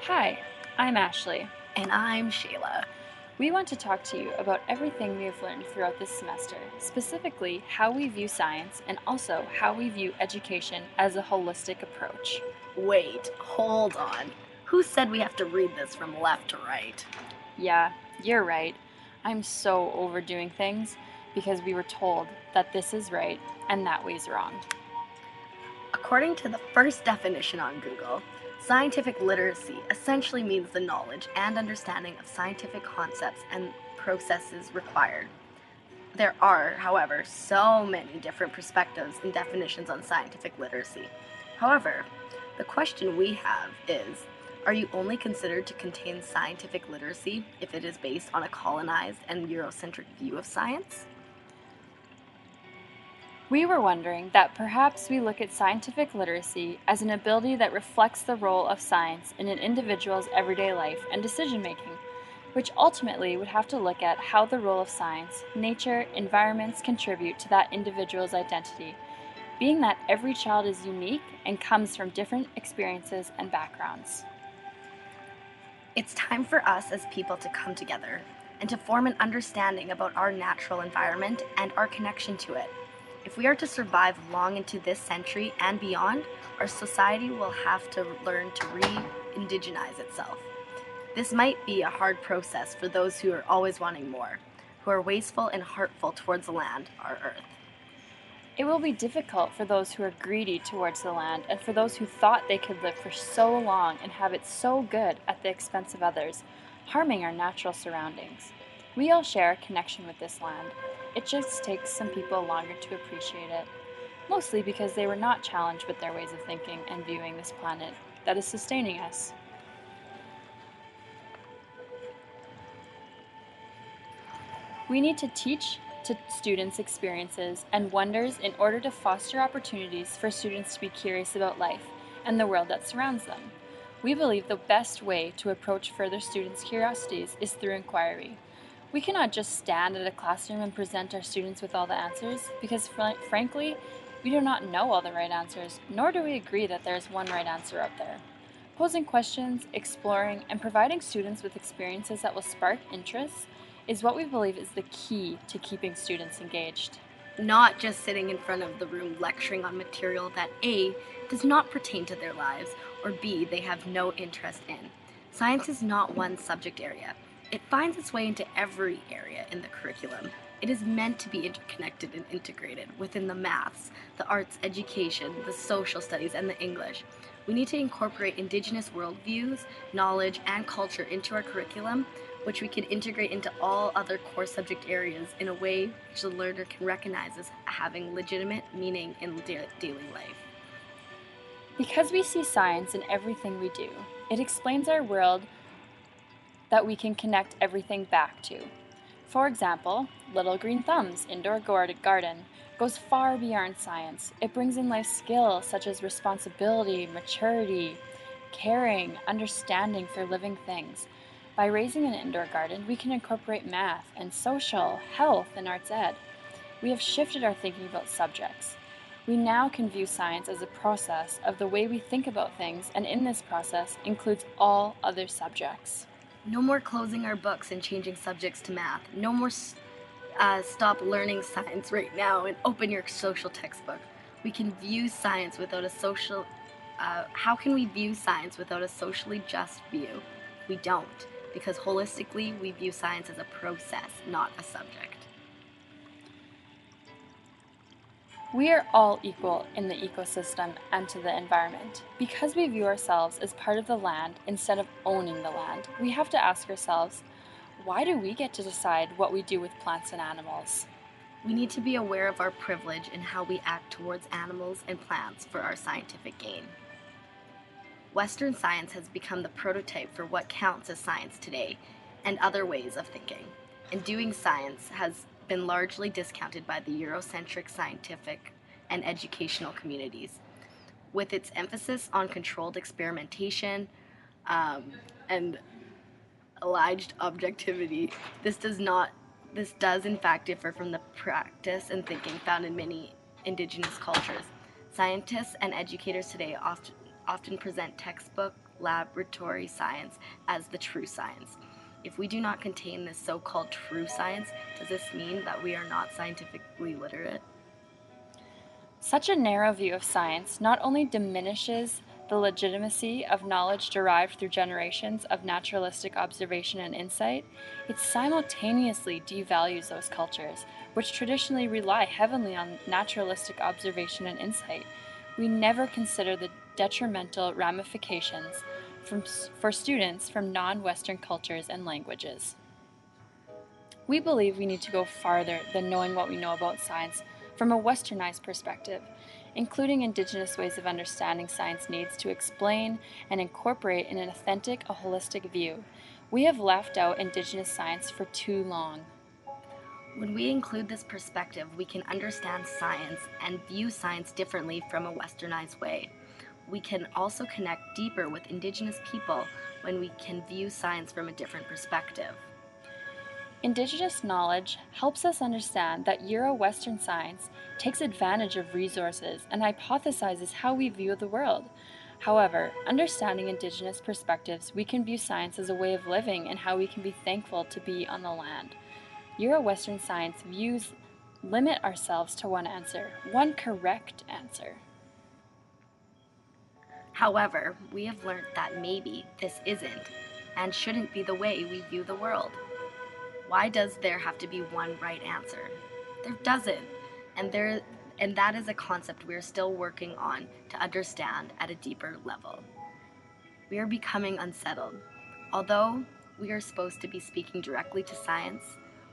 Hi, I'm Ashley. And I'm Shayla. We want to talk to you about everything we have learned throughout this semester, specifically how we view science and also how we view education as a holistic approach. Wait, hold on. Who said we have to read this from left to right? Yeah, you're right. I'm so overdoing things because we were told that this is right and that way's wrong. According to the first definition on Google, scientific literacy essentially means the knowledge and understanding of scientific concepts and processes required. There are, however, so many different perspectives and definitions on scientific literacy. However, the question we have is, are you only considered to contain scientific literacy if it is based on a colonized and Eurocentric view of science? We were wondering that perhaps we look at scientific literacy as an ability that reflects the role of science in an individual's everyday life and decision making, which ultimately would have to look at how the role of science, nature, environments contribute to that individual's identity, being that every child is unique and comes from different experiences and backgrounds. It's time for us as people to come together and to form an understanding about our natural environment and our connection to it. If we are to survive long into this century and beyond, our society will have to learn to re-indigenize itself. This might be a hard process for those who are always wanting more, who are wasteful and heartful towards the land, our earth. It will be difficult for those who are greedy towards the land and for those who thought they could live for so long and have it so good at the expense of others, harming our natural surroundings. We all share a connection with this land. It just takes some people longer to appreciate it, mostly because they were not challenged with their ways of thinking and viewing this planet that is sustaining us. We need to teach to students experiences and wonders in order to foster opportunities for students to be curious about life and the world that surrounds them. We believe the best way to approach further students' curiosities is through inquiry. We cannot just stand at a classroom and present our students with all the answers because, frankly, we do not know all the right answers, nor do we agree that there is one right answer out there. Posing questions, exploring, and providing students with experiences that will spark interest is what we believe is the key to keeping students engaged. Not just sitting in front of the room lecturing on material that A, does not pertain to their lives, or B, they have no interest in. Science is not one subject area. It finds its way into every area in the curriculum. It is meant to be interconnected and integrated within the maths, the arts, education, the social studies, and the English. We need to incorporate Indigenous worldviews, knowledge, and culture into our curriculum, which we can integrate into all other core subject areas in a way which the learner can recognize as having legitimate meaning in daily life. Because we see science in everything we do, it explains our world that we can connect everything back to. For example, Little Green Thumb's indoor garden goes far beyond science. It brings in life skills such as responsibility, maturity, caring, understanding for living things. By raising an indoor garden, we can incorporate math and social, health, and arts ed. We have shifted our thinking about subjects. We now can view science as a process of the way we think about things, and in this process includes all other subjects. No more closing our books and changing subjects to math. No more stop learning science right now and open your social textbook. We can view science without a social. How can we view science without a socially just view? We don't, because holistically we view science as a process, not a subject. We are all equal in the ecosystem and to the environment. Because we view ourselves as part of the land instead of owning the land, we have to ask ourselves, why do we get to decide what we do with plants and animals? We need to be aware of our privilege and how we act towards animals and plants for our scientific gain. Western science has become the prototype for what counts as science today and other ways of thinking. And doing science has been largely discounted by the Eurocentric scientific and educational communities. With its emphasis on controlled experimentation and alleged objectivity, this does in fact differ from the practice and thinking found in many indigenous cultures. Scientists and educators today often present textbook laboratory science as the true science. If we do not contain this so-called true science, does this mean that we are not scientifically literate? Such a narrow view of science not only diminishes the legitimacy of knowledge derived through generations of naturalistic observation and insight, it simultaneously devalues those cultures, which traditionally rely heavily on naturalistic observation and insight. We never consider the detrimental ramifications for students from non-Western cultures and languages. We believe we need to go farther than knowing what we know about science from a westernized perspective, including Indigenous ways of understanding science needs to explain and incorporate in an authentic, a holistic view. We have left out Indigenous science for too long. When we include this perspective, we can understand science and view science differently from a westernized way. We can also connect deeper with Indigenous people when we can view science from a different perspective. Indigenous knowledge helps us understand that Euro-Western science takes advantage of resources and hypothesizes how we view the world. However, understanding Indigenous perspectives, we can view science as a way of living and how we can be thankful to be on the land. Euro-Western science views limit ourselves to one answer, one correct answer. However, we have learned that maybe this isn't and shouldn't be the way we view the world. Why does there have to be one right answer? There doesn't. And that is a concept we are still working on to understand at a deeper level. We are becoming unsettled. Although we are supposed to be speaking directly to science,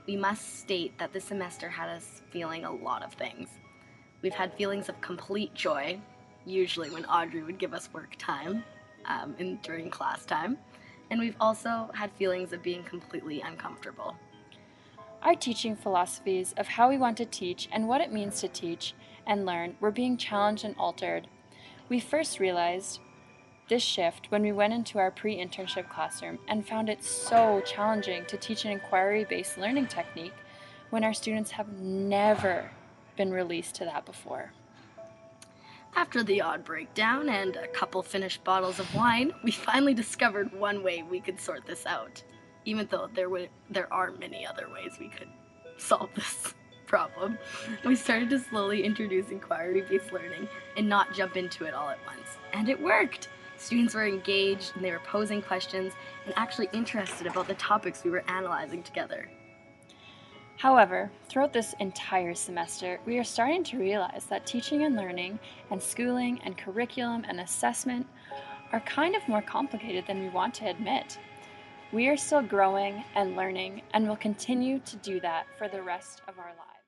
we must state that this semester had us feeling a lot of things. We've had feelings of complete joy, usually when Audrey would give us work time during class time, and we've also had feelings of being completely uncomfortable. Our teaching philosophies of how we want to teach and what it means to teach and learn were being challenged and altered. We first realized this shift when we went into our pre-internship classroom and found it so challenging to teach an inquiry-based learning technique when our students have never been released to that before. After the odd breakdown and a couple finished bottles of wine, we finally discovered one way we could sort this out. Even though there are many other ways we could solve this problem, we started to slowly introduce inquiry-based learning and not jump into it all at once. And it worked! Students were engaged and they were posing questions and actually interested about the topics we were analyzing together. However, throughout this entire semester, we are starting to realize that teaching and learning and schooling and curriculum and assessment are kind of more complicated than we want to admit. We are still growing and learning and will continue to do that for the rest of our lives.